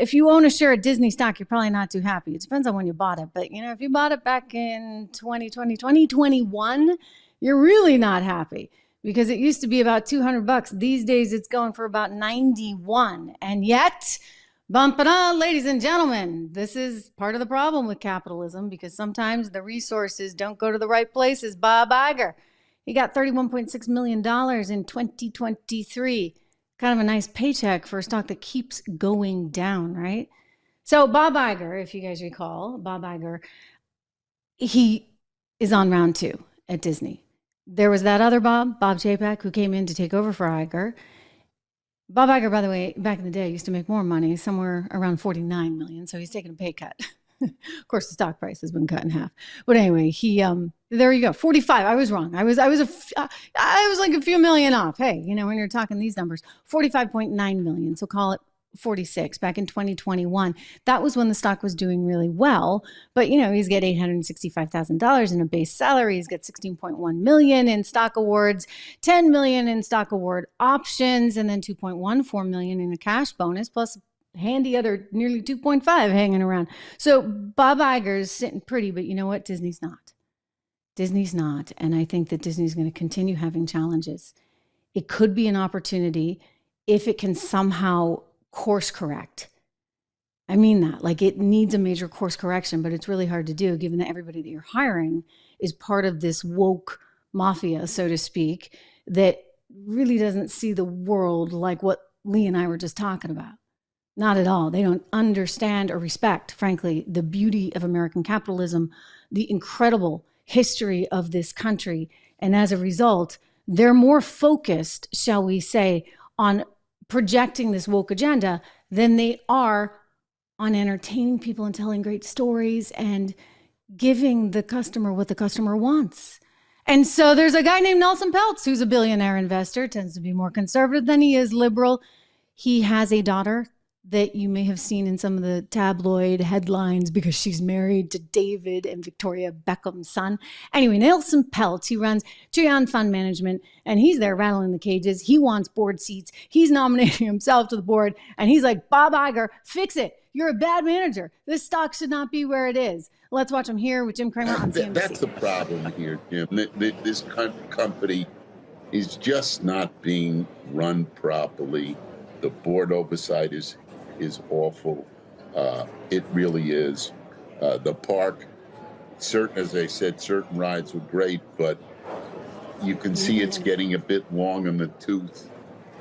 if you own a share of Disney stock, you're probably not too happy. It depends on when you bought it. But, if you bought it back in 2021, you're really not happy because it used to be about $200. These days, it's going for about 91. And yet, bump it on, ladies and gentlemen, this is part of the problem with capitalism because sometimes the resources don't go to the right places. Bob Iger, he got $31.6 million in 2023. Kind of a nice paycheck for a stock that keeps going down, right? So Bob Iger, if you guys recall, Bob Iger, he is on round 2 at Disney. There was that other Bob Chapek, who came in to take over for Iger. Bob Iger, by the way, back in the day, used to make more money, somewhere around $49 million. So he's taking a pay cut. Of course, the stock price has been cut in half. But anyway, he there you go, 45. I was wrong. I was like a few million off. Hey, when you're talking these numbers, 45.9 million. So call it 46 back in 2021. That was when the stock was doing really well. But, he's got $865,000 in a base salary. He's got 16.1 million in stock awards, 10 million in stock award options, and then 2.14 million in a cash bonus, plus handy other nearly 2.5 hanging around. So Bob Iger's sitting pretty, but you know what? Disney's not. Disney's not. And I think that Disney's going to continue having challenges. It could be an opportunity if it can somehow course correct. I mean that. Like, it needs a major course correction, but it's really hard to do given that everybody that you're hiring is part of this woke mafia, so to speak, that really doesn't see the world like what Lee and I were just talking about. Not at all. They don't understand or respect, frankly, the beauty of American capitalism, the incredible history of this country. And as a result, they're more focused, shall we say, on projecting this woke agenda than they are on entertaining people and telling great stories and giving the customer what the customer wants. And so there's a guy named Nelson Peltz, who's a billionaire investor, tends to be more conservative than he is liberal. He has a daughter that you may have seen in some of the tabloid headlines because she's married to David and Victoria Beckham's son. Anyway, Nelson Peltz, he runs Trion Fund Management, and he's there rattling the cages. He wants board seats. He's nominating himself to the board, and he's like, Bob Iger, fix it. You're a bad manager. This stock should not be where it is. Let's watch him here with Jim Cramer on CNBC. That's the problem here, Jim. This company is just not being run properly. The board oversight is awful. It really is. The park, as I said, certain rides were great, but you can see it's getting a bit long in the tooth.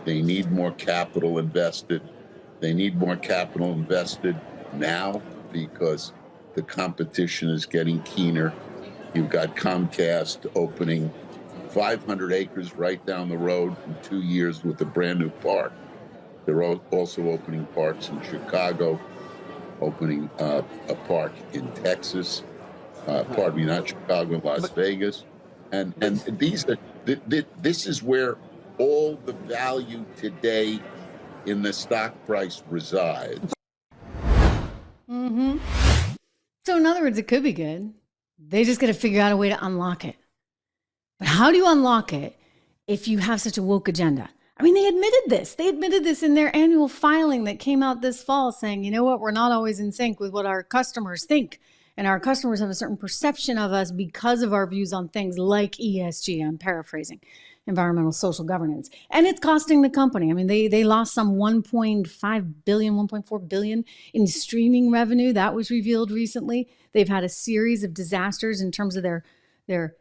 They need more capital invested. They need more capital invested now because the competition is getting keener. You've got Comcast opening 500 acres right down the road in 2 years with a brand new park. They're also opening parks in Chicago, opening a park in Texas, pardon me, not Chicago, Las Vegas. And this is where all the value today in the stock price resides. Mm-hmm. So in other words, it could be good. They just got to figure out a way to unlock it. But how do you unlock it if you have such a woke agenda? I mean, they admitted this. They admitted this in their annual filing that came out this fall saying, you know what, we're not always in sync with what our customers think. And our customers have a certain perception of us because of our views on things like ESG. I'm paraphrasing, environmental social governance. And it's costing the company. I mean, they lost some 1.5 billion, 1.4 billion in streaming revenue. That was revealed recently. They've had a series of disasters in terms of their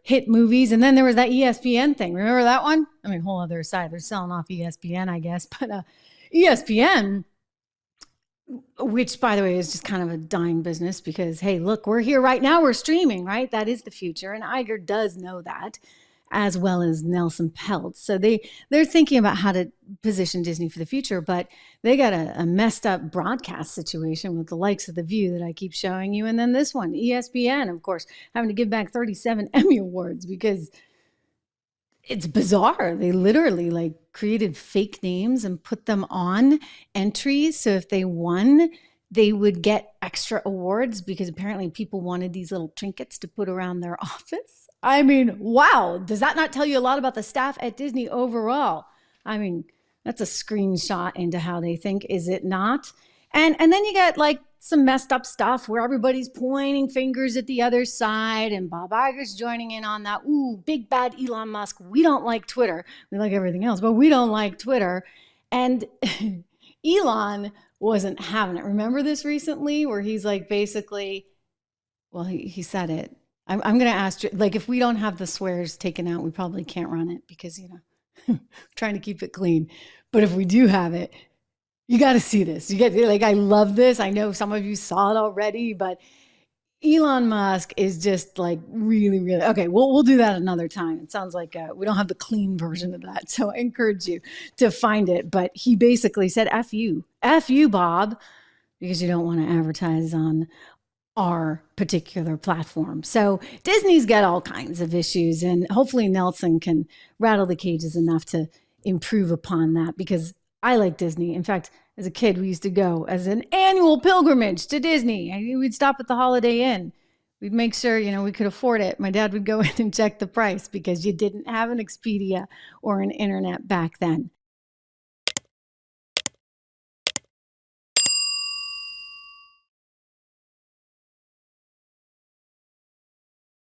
hit movies. And then there was that ESPN thing. Remember that one? I mean, whole other side. They're selling off ESPN, I guess. But ESPN, which, by the way, is just kind of a dying business because, hey, look, we're here right now. We're streaming, right? That is the future. And Iger does know that, as well as Nelson Peltz. So they're thinking about how to position Disney for the future, but they got a messed up broadcast situation with the likes of The View that I keep showing you. And then this one, ESPN, of course, having to give back 37 Emmy Awards because it's bizarre. They literally created fake names and put them on entries. So if they won, they would get extra awards because apparently people wanted these little trinkets to put around their office. I mean, wow. Does that not tell you a lot about the staff at Disney overall? I mean, that's a screenshot into how they think, is it not? And then you get like some messed up stuff where everybody's pointing fingers at the other side, and Bob Iger's joining in on that. Ooh, big bad Elon Musk. We don't like Twitter. We like everything else, but we don't like Twitter. And Elon wasn't having it. Remember this recently where he's like, basically, well, he said it. I'm going to ask you, like, if we don't have the swears taken out, we probably can't run it because, trying to keep it clean. But if we do have it, you got to see this. You get like, I love this. I know some of you saw it already, but Elon Musk is just like really, really okay. We'll do that another time. It sounds like we don't have the clean version of that, so I encourage you to find it. But he basically said, "F you, Bob," because you don't want to advertise on our particular platform. So Disney's got all kinds of issues, and hopefully Nelson can rattle the cages enough to improve upon that, because I like Disney. In fact, as a kid, we used to go as an annual pilgrimage to Disney. We'd stop at the Holiday Inn. We'd make sure, we could afford it. My dad would go in and check the price because you didn't have an Expedia or an internet back then.